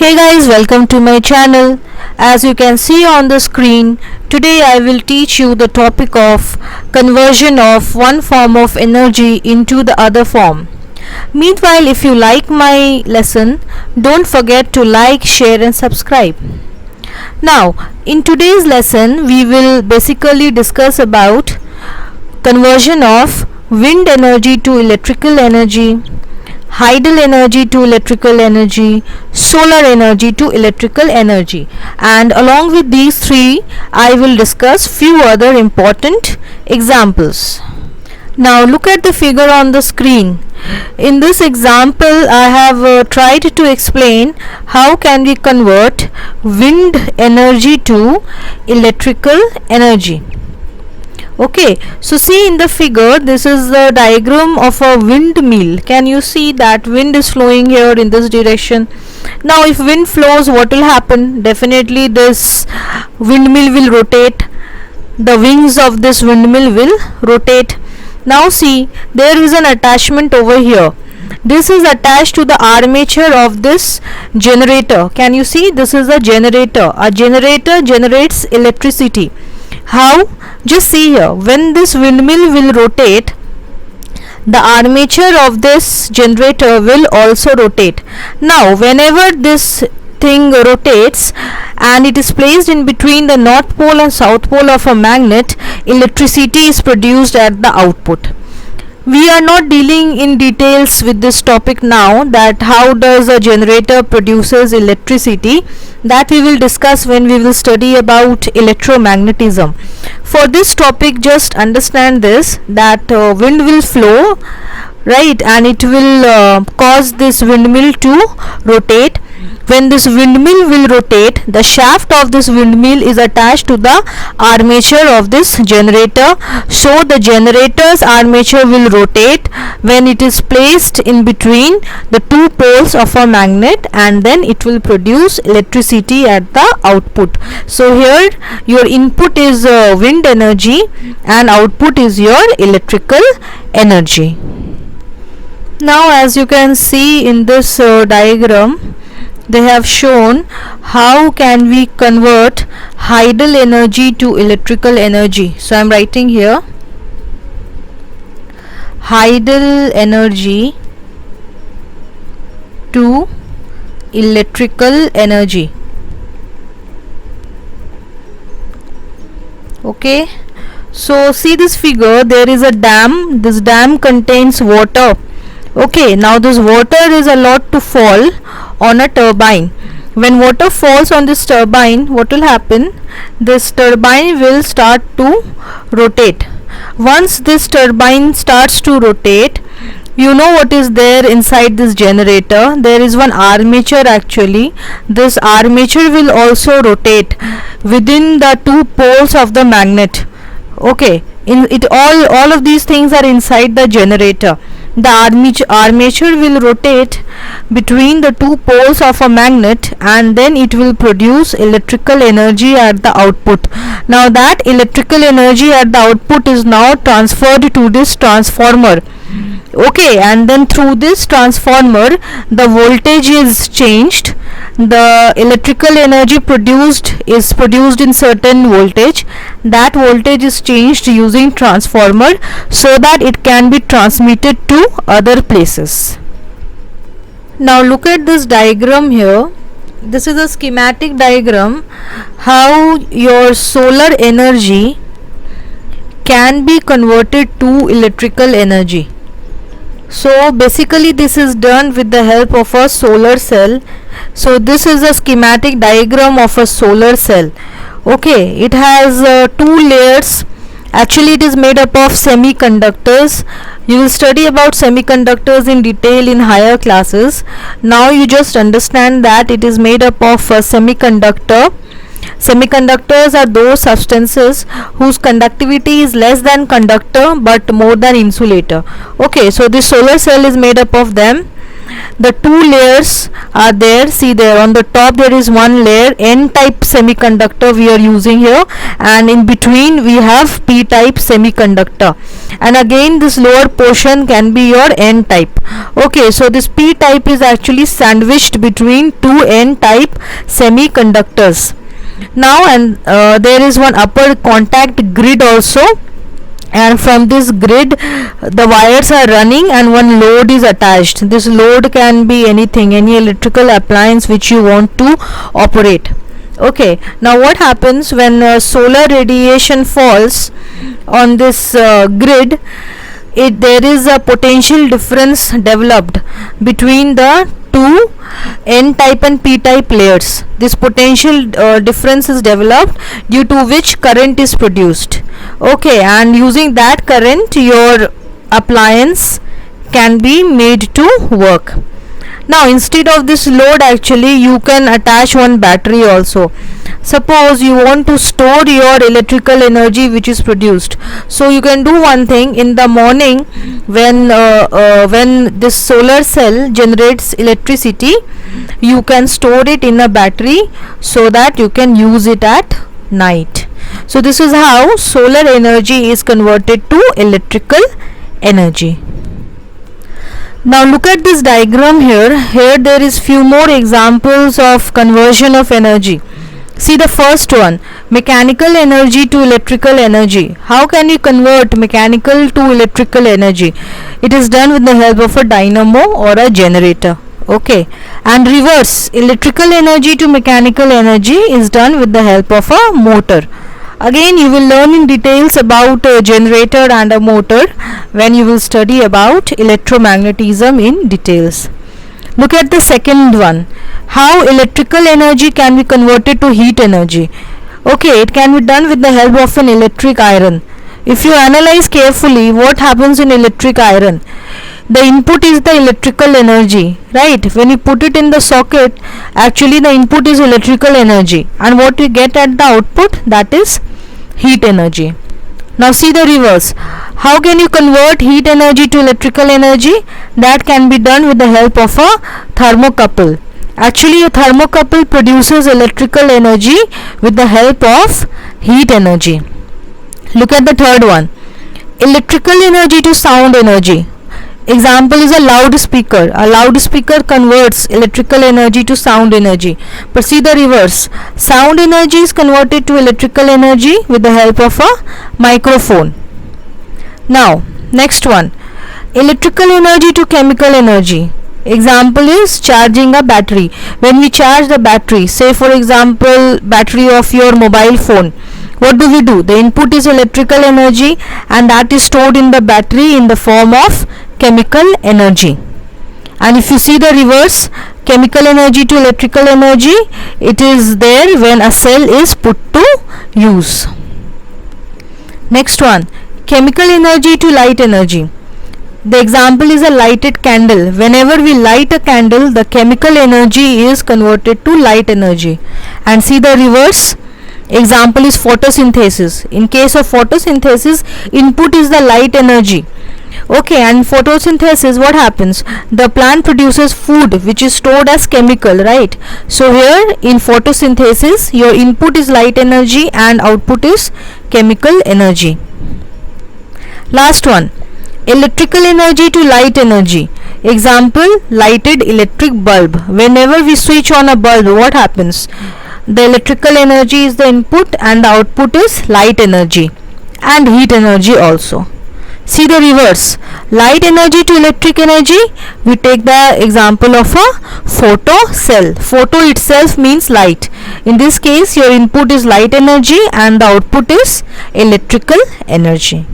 Hey guys, welcome to my channel. As you can see on the screen, today I will teach you the topic of conversion of one form of energy into the other form. Meanwhile, if you like my lesson, don't forget to like, share and subscribe. Now, in today's lesson, we will basically discuss about conversion of wind energy to electrical energy, hydel energy to electrical energy, solar energy to electrical energy, and along with these three I will discuss few other important examples. Now look at the figure on the screen. In this example I have tried to explain how can we convert wind energy to electrical energy. Okay, so see in the figure, this is the diagram of a windmill. Can you see that wind is flowing here in this direction? Now if wind flows, what will happen? Definitely this windmill will rotate. The wings of this windmill will rotate. Now see, there is an attachment over here. This is attached to the armature of this generator. Can you see? This is a generator. A generator generates electricity. How? Just see here, when this windmill will rotate, the armature of this generator will also rotate. Now whenever this thing rotates and it is placed in between the north pole and south pole of a magnet, electricity is produced at the output. We are not dealing in details with this topic now, that how does a generator produces electricity. That we will discuss when we will study about electromagnetism. For this topic, just understand this, that wind will flow, right, and it will cause this windmill to rotate. When this windmill will rotate, the shaft of this windmill is attached to the armature of this generator. So the generator's armature will rotate when it is placed in between the two poles of a magnet, and then it will produce electricity at the output. So here your input is wind energy and output is your electrical energy. Now as you can see in this diagram, they have shown how can we convert hydel energy to electrical energy. So I am writing here hydel energy to electrical energy. Okay, so see this figure, there is a dam. This dam contains water. Okay, now this water is allowed to fall on a turbine. When water falls on this turbine, what will happen? This turbine will start to rotate. Once this turbine starts to rotate, you know what is there inside this generator? There is one armature actually. This armature will also rotate within the two poles of the magnet. Okay, in it all of these things are inside the generator. The armature will rotate between the two poles of a magnet, and then it will produce electrical energy at the output. Now that electrical energy at the output is now transferred to this transformer. Okay, and then through this transformer the voltage is changed. The electrical energy is produced in certain voltage. That voltage is changed using transformer so that it can be transmitted to other places. Now look at this diagram here. This is a schematic diagram how your solar energy can be converted to electrical energy. So basically this is done with the help of a solar cell. So this is a schematic diagram of a solar cell. Okay, it has two layers. Actually it is made up of semiconductors. You will study about semiconductors in detail in higher classes. Now you just understand that it is made up of a semiconductor. Semiconductors are those substances whose conductivity is less than conductor but more than insulator. Okay, so this solar cell is made up of them. the two layers are there. See there on the top there is one layer, n-type semiconductor we are using here, and in between we have p-type semiconductor, and again this lower portion can be your n-type. Okay, so this p-type is actually sandwiched between two n-type semiconductors. Now, and there is one upper contact grid also, and from this grid the wires are running and one load is attached. This load can be anything, any electrical appliance which you want to operate. Okay, now what happens when solar radiation falls on this grid? There is a potential difference developed between the two n-type and p-type layers. This potential difference is developed due to which current is produced. Okay, and using that current your appliance can be made to work. Now instead of this load, actually you can attach one battery also. Suppose you want to store your electrical energy which is produced, so you can do one thing. In the morning when this solar cell generates electricity, you can store it in a battery so that you can use it at night. So this is how solar energy is converted to electrical energy. Now look at this diagram here. Here there is few more examples of conversion of energy. See the first one, mechanical energy to electrical energy. How can you convert mechanical to electrical energy? It is done with the help of a dynamo or a generator. Okay, and reverse, electrical energy to mechanical energy is done with the help of a motor. Again you will learn in details about a generator and a motor when you will study about electromagnetism in details. Look at the second one, how electrical energy can be converted to heat energy. Okay, it can be done with the help of an electric iron. If you analyze carefully what happens in electric iron, the input is the electrical energy, right? When you put it in the socket, actually the input is electrical energy, and what you get at the output, that is heat energy. Now see the reverse. How can you convert heat energy to electrical energy? That can be done with the help of a thermocouple. Actually a thermocouple produces electrical energy with the help of heat energy. Look at the third one, electrical energy to sound energy. Example is a loudspeaker. A loudspeaker converts electrical energy to sound energy. But see the reverse. Sound energy is converted to electrical energy with the help of a microphone. Now, next one. Electrical energy to chemical energy. Example is charging a battery. When we charge the battery, say for example battery of your mobile phone, what do we do? The input is electrical energy and that is stored in the battery in the form of chemical energy. And if you see the reverse, chemical energy to electrical energy, it is there when a cell is put to use. Next one, chemical energy to light energy. The example is a lighted candle. Whenever we light a candle, the chemical energy is converted to light energy. And see the reverse, example is photosynthesis. In case of photosynthesis, input is the light energy. Okay, and photosynthesis, what happens? The plant produces food which is stored as chemical, right? So here in photosynthesis, your input is light energy and output is chemical energy. Last one, electrical energy to light energy. Example, lighted electric bulb. Whenever we switch on a bulb, what happens? The electrical energy is the input and the output is light energy and heat energy also. See the reverse, light energy to electric energy. We take the example of a photo cell. Photo itself means light. In this case, your input is light energy and the output is electrical energy.